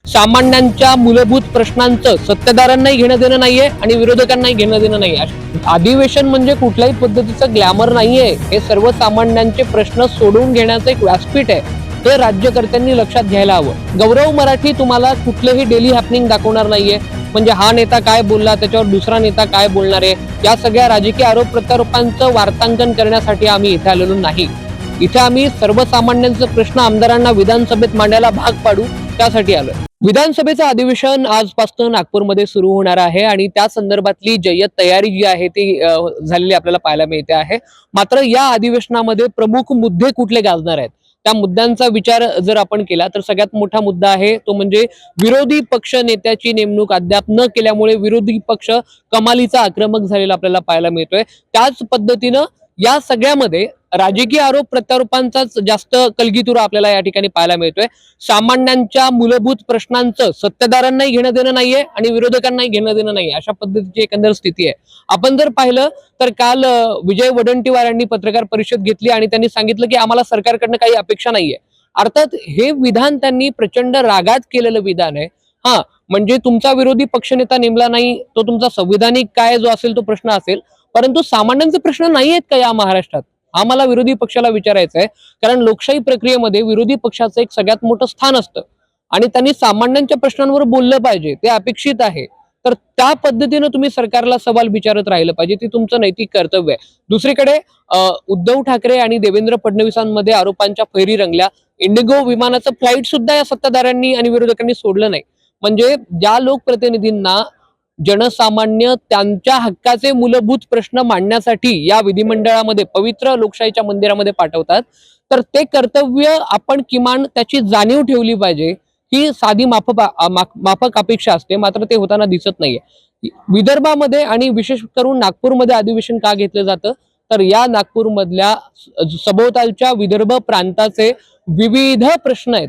सामान्यांच्या मूलभूत प्रश्नांचं सत्तेदारांनाही घेणं देणं नाहीये आणि विरोधकांनाही घेणं देणं नाहीये। अधिवेशन म्हणजे कुठल्याही पद्धतीचं ग्लॅमर नाहीये, हे सर्वसामान्यांचे प्रश्न सोडवून घेण्याचं एक व्यासपीठ आहे। हे राज्यकर्त्यांनी लक्षात घ्यायला हवं। गौरव मराठी तुम्हाला कुठलेही डेली हॅपनिंग दाखवणार नाहीये, म्हणजे हा नेता काय बोलला त्याच्यावर दुसरा नेता काय बोलणार आहे, या सगळ्या राजकीय आरोप प्रत्यारोपांचं वार्तांकन करण्यासाठी आम्ही इथे आलेलो नाही। इथे आम्ही सर्वसामान्यांचे प्रश्न आमदारांना विधानसभेत मांडायला भाग पाडू, त्यासाठी आलोय। विधानसभेचं अधिवेशन आजपासून नागपूरमध्ये सुरू होणार आहे आणि त्या संदर्भातली जय्यत तयारी जी आहे ती झालेली आपल्याला पाहायला मिळते आहे। मात्र या अधिवेशनामध्ये प्रमुख मुद्दे कुठले गाजणार आहेत, त्या मुद्द्यांचा विचार जर आपण केला तर सगळ्यात मोठा मुद्दा आहे तो म्हणजे विरोधी पक्ष नेत्याची नेमणूक अद्याप न केल्यामुळे विरोधी पक्ष कमालीचा आक्रमक झालेला आपल्याला पाहायला मिळतोय। त्याच पद्धतीनं या सगळ्यामध्ये राजकीय आरोप प्रत्यारोपांचाच जास्त कलगीतुरा आपल्याला या ठिकाणी पाहायला मिळतोय। सामान्यांच्या मूलभूत प्रश्नांचं सत्तेदारांनाही घेणं देणं नाहीये आणि विरोधकांनाही घेणं देणं नाहीये, अशा पद्धतीची एकंदर स्थिती आहे। आपण जर पाहिलं तर काल विजय वडेट्टीवार यांनी पत्रकार परिषद घेतली आणि त्यांनी सांगितलं की आम्हाला सरकारकडनं काही अपेक्षा नाहीये। अर्थात हे विधान त्यांनी प्रचंड रागात केलेलं विधान आहे। हा, म्हणजे तुमचा विरोधी पक्षनेता नेमला नाही, तो तुमचा संविधानिक काय जो असेल तो प्रश्न असेल, परंतु सामान्यांचे प्रश्न नाही आहेत का या महाराष्ट्रात, हा मला विरोधी पक्षाला विचारायचा आहे। कारण लोकशाही प्रक्रियेमध्ये विरोधी पक्षाचं एक सगळ्यात मोठं स्थान असतं आणि त्यांनी सामान्यांच्या प्रश्नांवर बोललं पाहिजे, ते अपेक्षित आहे। तर त्या पद्धतीनं तुम्ही सरकारला सवाल विचारत राहिलं पाहिजे, ते तुमचं नैतिक कर्तव्य आहे। दुसरीकडे उद्धव ठाकरे आणि देवेंद्र फडणवीसांमध्ये आरोपांच्या फैरी रंगल्या। इंडिगो विमानाचं फ्लाईट सुद्धा या सत्ताधाऱ्यांनी आणि विरोधकांनी सोडलं नाही। म्हणजे ज्या लोकप्रतिनिधींना जनसामान्य त्यांच्या हक्काचे मूलभूत प्रश्न मांडण्यासाठी या विधिमंडळामध्ये पवित्र लोकशाहीच्या मंदिरामध्ये पाठवतात, तर ते कर्तव्य आपण किमान त्याची जाणीव ठेवली पाहिजे, ही साधी माफक अपेक्षा असते, मात्र ते होताना दिसत नाहीये। विदर्भामध्ये आणि विशेष करून नागपूरमध्ये अधिवेशन का घेतलं जातं, तर या नागपूरमधल्या सभोवतालच्या विदर्भ प्रांताचे विविध प्रश्न आहेत,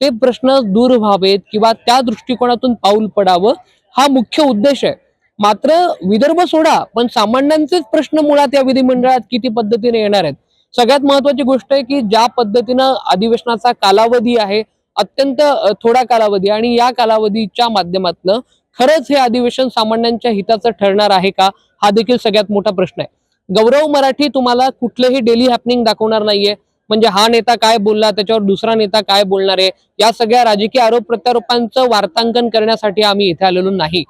ते प्रश्न दूर व्हावेत किंवा त्या दृष्टिकोनातून पाऊल पडावं, हा मुख्य उद्देश आहे। मात्र विदर्भ सोडा, पण सामान्यांचेच प्रश्न मुळात या विधिमंडळात किती पद्धतीने येणार आहेत। सगळ्यात महत्वाची गोष्ट आहे की ज्या पद्धतीनं अधिवेशनाचा कालावधी आहे, अत्यंत थोडा कालावधी, आणि या कालावधीच्या माध्यमातून खरंच हे अधिवेशन सामान्यांच्या हिताचं ठरणार आहे का, हा देखील सगळ्यात मोठा प्रश्न आहे। गौरव मराठी तुम्हाला कुठलेही डेली हॅपनिंग दाखवणार नाहीये, म्हणजे हा नेता काय बोलला त्याच्यावर दुसरा नेता काय बोलणार आहे, या सगळ्या राजकीय आरोप प्रत्यारोपांचं वार्तांकन करण्यासाठी आम्ही इथे आलेलो नाही।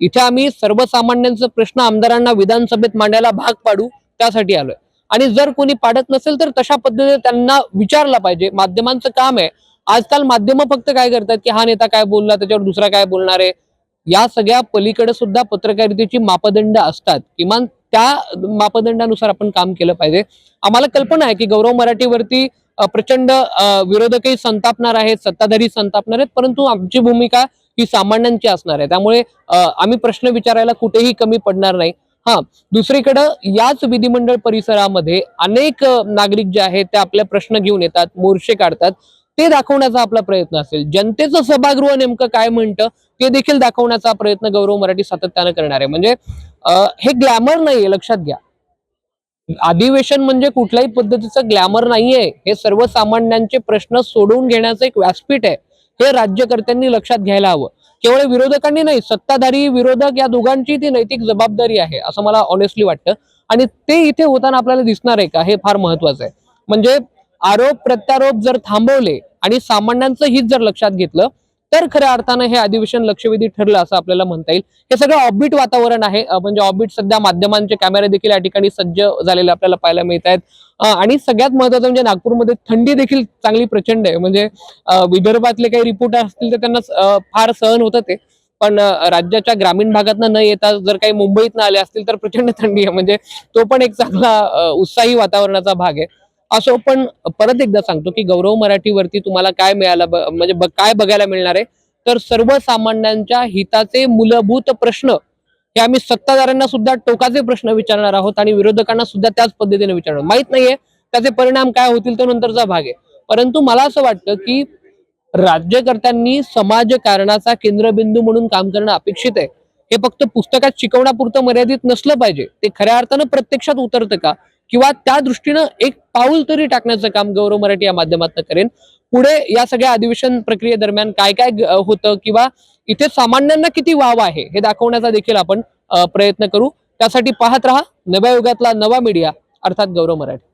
इथे आम्ही सर्वसामान्यांचे प्रश्न आमदारांना विधानसभेत मांडायला भाग पाडू, त्यासाठी आलोय। आणि जर कोणी पाडत नसेल तर तशा पद्धतीने त्यांना विचारला पाहिजे, माध्यमांचं काम आहे। आजकाल माध्यम फक्त काय करतात की हा नेता काय बोलला त्याच्यावर दुसरा काय बोलणार आहे, या सगळ्या पलीकडे सुद्धा पत्रकारितेची मापदंड असतात, किमान त्या मापदंडानुसार आपण काम केलं पाहिजे। आम्हाला कल्पना आहे की गौरव मराठीवरती प्रचंड विरोधकही संतापणार आहेत, सत्ताधारी संतापणार आहेत, परंतु आमची भूमिका ही सामान्यांची असणार आहे, त्यामुळे आम्ही प्रश्न विचारायला कुठेही कमी पडणार नाही। हा, दुसरीकडे याच विधिमंडळ परिसरामध्ये अनेक नागरिक जे आहेत ते आपले प्रश्न घेऊन येतात, मोर्चे काढतात, ते दाखवण्याचा आपला प्रयत्न असेल। जनतेचं सभागृह नेमकं काय म्हणतं ते देखील दाखवण्याचा प्रयत्न गौरव मराठी सातत्यानं करणार आहे। म्हणजे हे ग्लॅमर नाहीये, लक्षात घ्या। अधिवेशन म्हणजे कुठल्याही पद्धतीचं ग्लॅमर नाहीये, हे सर्वसामान्यांचे प्रश्न सोडवून घेण्याचं एक व्यासपीठ आहे, हे राज्यकर्त्यांनी लक्षात घ्यायला हवं। केवळ विरोधकांनी नाही, सत्ताधारी विरोधक या दोघांची ती नैतिक जबाबदारी आहे, असं मला ऑनेस्टली वाटतं। आणि ते इथे होताना आपल्याला दिसणार आहे का, हे फार महत्वाचं आहे। म्हणजे आरोप प्रत्यारोप जर थांबवले आणि सामान्यांचं हित जर लक्षात घेतलं, तर खऱ्या अर्थानं हे अधिवेशन लक्षवेधी ठरलं असं आपल्याला म्हणता येईल। हे सगळं ऑफबीट वातावरण आहे, म्हणजे ऑफबीट सध्या माध्यमांचे कॅमेरे देखील या ठिकाणी सज्ज झालेले आपल्याला पाहायला मिळत आहेत। आणि सगळ्यात महत्वाचं म्हणजे नागपूरमध्ये थंडी देखील चांगली प्रचंड आहे। म्हणजे विदर्भातले काही रिपोर्टर असतील तर त्यांना फार सहन होतं ते, पण राज्याच्या ग्रामीण भागातनं न येता जर काही मुंबईतनं आले असतील तर प्रचंड थंडी आहे, म्हणजे तो पण एक चांगला उत्साही वातावरणाचा भाग आहे। असो, पण परत एकदा सांगतो की गौरव मराठीवरती तुम्हाला काय मिळालं, म्हणजे काय बघायला मिळणार आहे, तर सर्वसामान्यांच्या हिताचे मूलभूत प्रश्न हे आम्ही सत्ताधाऱ्यांना सुद्धा टोकाचे प्रश्न विचारणार आहोत आणि विरोधकांना सुद्धा त्याच पद्धतीने विचारणार। माहित नाहीये त्याचे परिणाम काय होतील, तो नंतरचा भाग आहे, परंतु मला असं वाटतं की राज्यकर्त्यांनी समाजकारणाचा केंद्रबिंदू म्हणून काम करणं अपेक्षित आहे। हे फक्त पुस्तकात शिकवण्यापुरतं मर्यादित नसलं पाहिजे, ते खऱ्या अर्थानं प्रत्यक्षात उतरतं का, किंवा त्या दृष्टीनं एक पाऊल तरी टाकण्याचं काम गौरव मराठी या माध्यमातून करेन. पुढे या सगळ्या अधिवेशन प्रक्रियेदरम्यान काय काय होतं किंवा इथे सामान्यांना किती वाव आहे हे दाखवण्याचा देखील आपण प्रयत्न करू. त्यासाठी पाहत रहा नव्या युगातला नवा मीडिया अर्थात गौरव मराठी.